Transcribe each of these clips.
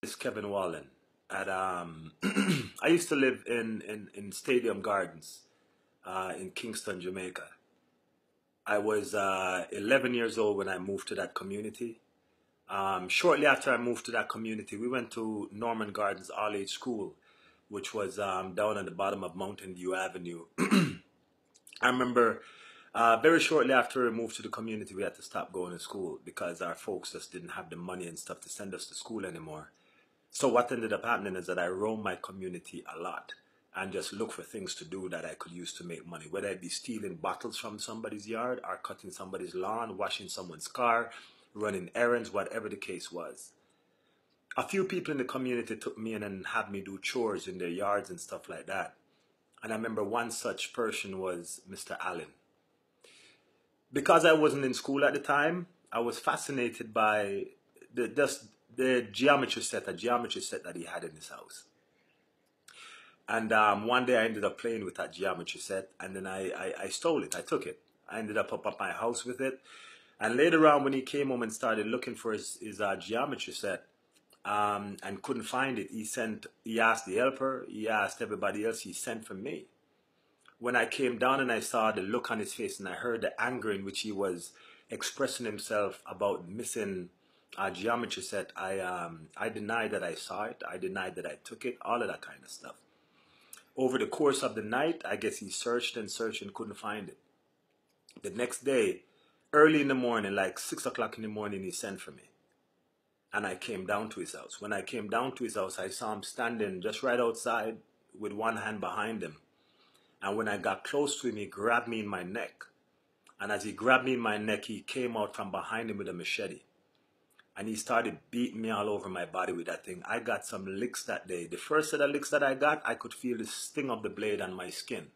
Is Kevin Wallen. At I used to live in Stadium Gardens in Kingston, Jamaica. I was 11 years old when I moved to that community. Shortly after I moved to that community, we went to Norman Gardens All Age School, which was down at the bottom of Mountain View Avenue. I remember very shortly after we moved to the community, we had to stop going to school because our folks just didn't have the money and stuff to send us to school anymore. So what ended up happening is that I roamed my community a lot and just looked for things to do that I could use to make money, whether it be stealing bottles from somebody's yard or cutting somebody's lawn, washing someone's car, running errands, whatever the case was. A few people in the community took me in and had me do chores in their yards and stuff like that. And I remember one such person was Mr. Allen. Because I wasn't in school at the time, I was fascinated by the geometry set, a geometry set that he had in his house. And one day I ended up playing with that geometry set, and then I stole it. I took it. I ended up at my house with it. And later on, when he came home and started looking for his geometry set and couldn't find it, he asked the helper, he asked everybody else, he sent for me. When I came down and I saw the look on his face and I heard the anger in which he was expressing himself about missing a geometry set, I denied that I saw it. I denied that I took it, all of that kind of stuff. Over the course of the night, I guess he searched and searched and couldn't find it. The next day, early in the morning, like 6 o'clock in the morning, he sent for me. And I came down to his house. When I came down to his house, I saw him standing just right outside with one hand behind him. And when I got close to him, he grabbed me in my neck. And as he grabbed me in my neck, he came out from behind him with a machete. And he started beating me all over my body with that thing. I got some licks that day. The first set of licks that I got, I could feel the sting of the blade on my skin.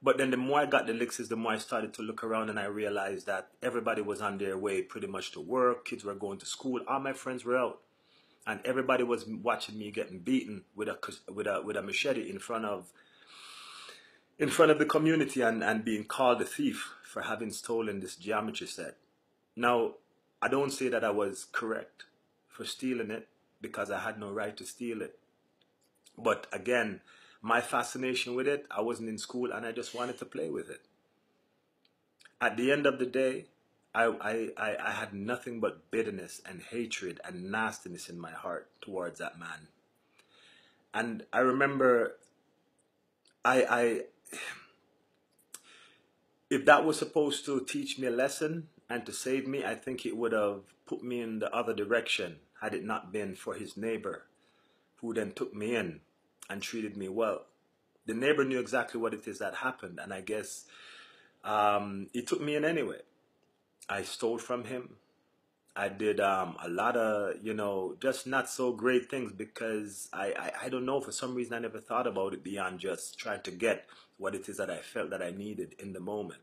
But then the more I got the licks, the more I started to look around and I realized that everybody was on their way pretty much to work. Kids were going to school. All my friends were out. And everybody was watching me getting beaten with a machete in front of the community and being called a thief for having stolen this geometry set. Now, I don't say that I was correct for stealing it because I had no right to steal it. But again, my fascination with it, I wasn't in school and I just wanted to play with it. At the end of the day, I had nothing but bitterness and hatred and nastiness in my heart towards that man. And I remember if that was supposed to teach me a lesson and to save me, I think it would have put me in the other direction had it not been for his neighbor, who then took me in and treated me well. The neighbor knew exactly what it is that happened, and I guess he took me in anyway. I stole from him. I did a lot of, just not so great things because I don't know, for some reason I never thought about it beyond just trying to get what it is that I felt that I needed in the moment.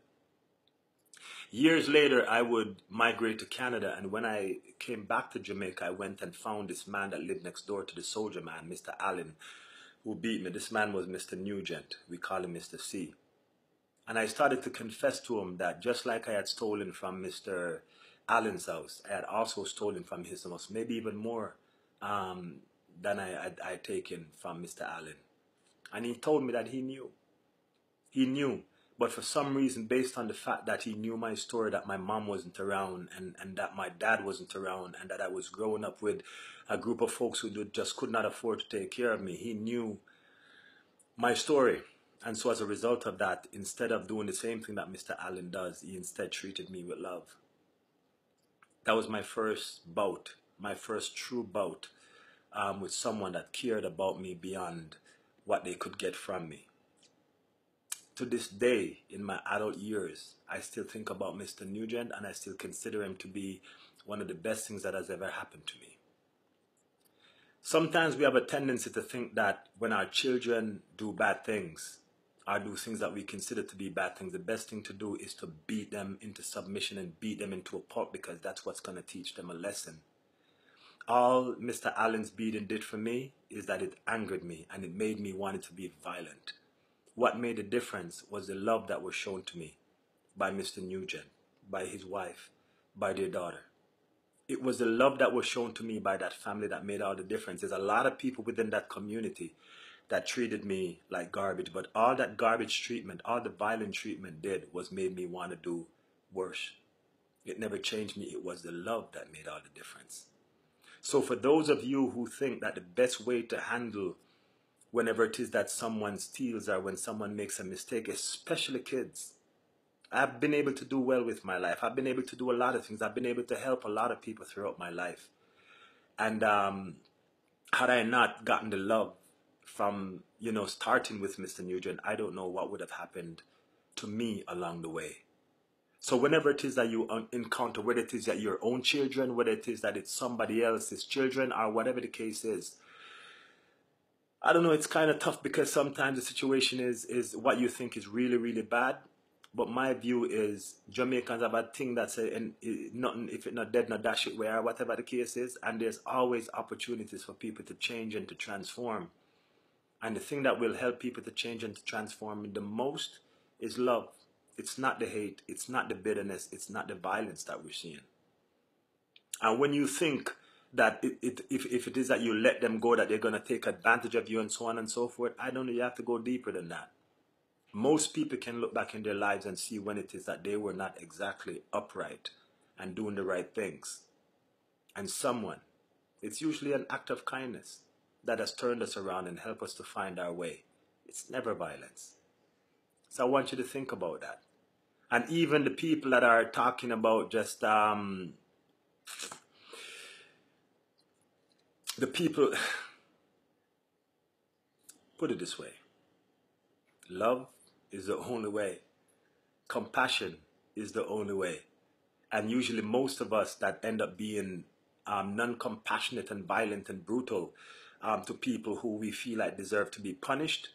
Years later, I would migrate to Canada, and when I came back to Jamaica, I went and found this man that lived next door to the soldier man, Mr. Allen, who beat me. This man was Mr. Nugent. We call him Mr. C. And I started to confess to him that just like I had stolen from Mr. Allen's house, I had also stolen from his house, maybe even more than I had taken from Mr. Allen. And he told me that he knew. He knew. But for some reason, based on the fact that he knew my story, that my mom wasn't around and that my dad wasn't around and that I was growing up with a group of folks who just could not afford to take care of me, he knew my story. And so as a result of that, instead of doing the same thing that Mr. Allen does, he instead treated me with love. That was my first bout, my first true bout with someone that cared about me beyond what they could get from me. To this day, in my adult years, I still think about Mr. Nugent and I still consider him to be one of the best things that has ever happened to me. Sometimes we have a tendency to think that when our children do bad things, or do things that we consider to be bad things, the best thing to do is to beat them into submission and beat them into a pulp because that's what's going to teach them a lesson. All Mr. Allen's beating did for me is that it angered me and it made me want to be violent. What made the difference was the love that was shown to me by Mr. Nugent, by his wife, by their daughter. it was the love that was shown to me by that family that made all the difference. There's a lot of people within that community that treated me like garbage, but all that garbage treatment, all the violent treatment did was made me want to do worse. It never changed me. It was the love that made all the difference. So for those of you who think that the best way to handle whenever it is that someone steals or when someone makes a mistake, especially kids, I've been able to do well with my life. I've been able to do a lot of things. I've been able to help a lot of people throughout my life. And had I not gotten the love from, starting with Mr. Nugent, I don't know what would have happened to me along the way. So whenever it is that you encounter, whether it is that your own children, whether it is that it's somebody else's children, or whatever the case is, I don't know, it's kind of tough because sometimes the situation is what you think is really, really bad. But my view is Jamaicans have a thing that say, and nothing, if it not dead, not dash it where, whatever the case is. And there's always opportunities for people to change and to transform. And the thing that will help people to change and to transform the most is love. It's not the hate. It's not the bitterness. It's not the violence that we're seeing. And when you think that if it is that you let them go, that they're going to take advantage of you and so on and so forth, I don't know, you have to go deeper than that. Most people can look back in their lives and see when it is that they were not exactly upright and doing the right things. And someone, it's usually an act of kindness that has turned us around and helped us to find our way. It's never violence. So I want you to think about that. And even the people that are talking about just the people, put it this way, love is the only way. Compassion is the only way. And usually most of us that end up being non-compassionate and violent and brutal to people who we feel like deserve to be punished,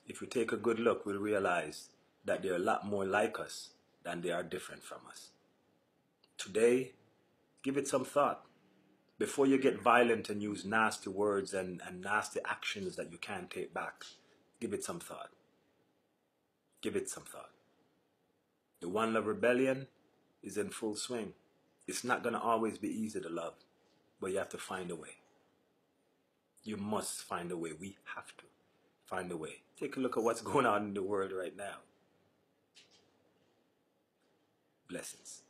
if we take a good look, we'll realize that they're a lot more like us than they are different from us. Today, give it some thought. Before you get violent and use nasty words and nasty actions that you can't take back, give it some thought. Give it some thought. The One Love Rebellion is in full swing. It's not going to always be easy to love, but you have to find a way. You must find a way. We have to find a way. Take a look at what's going on in the world right now. Blessings.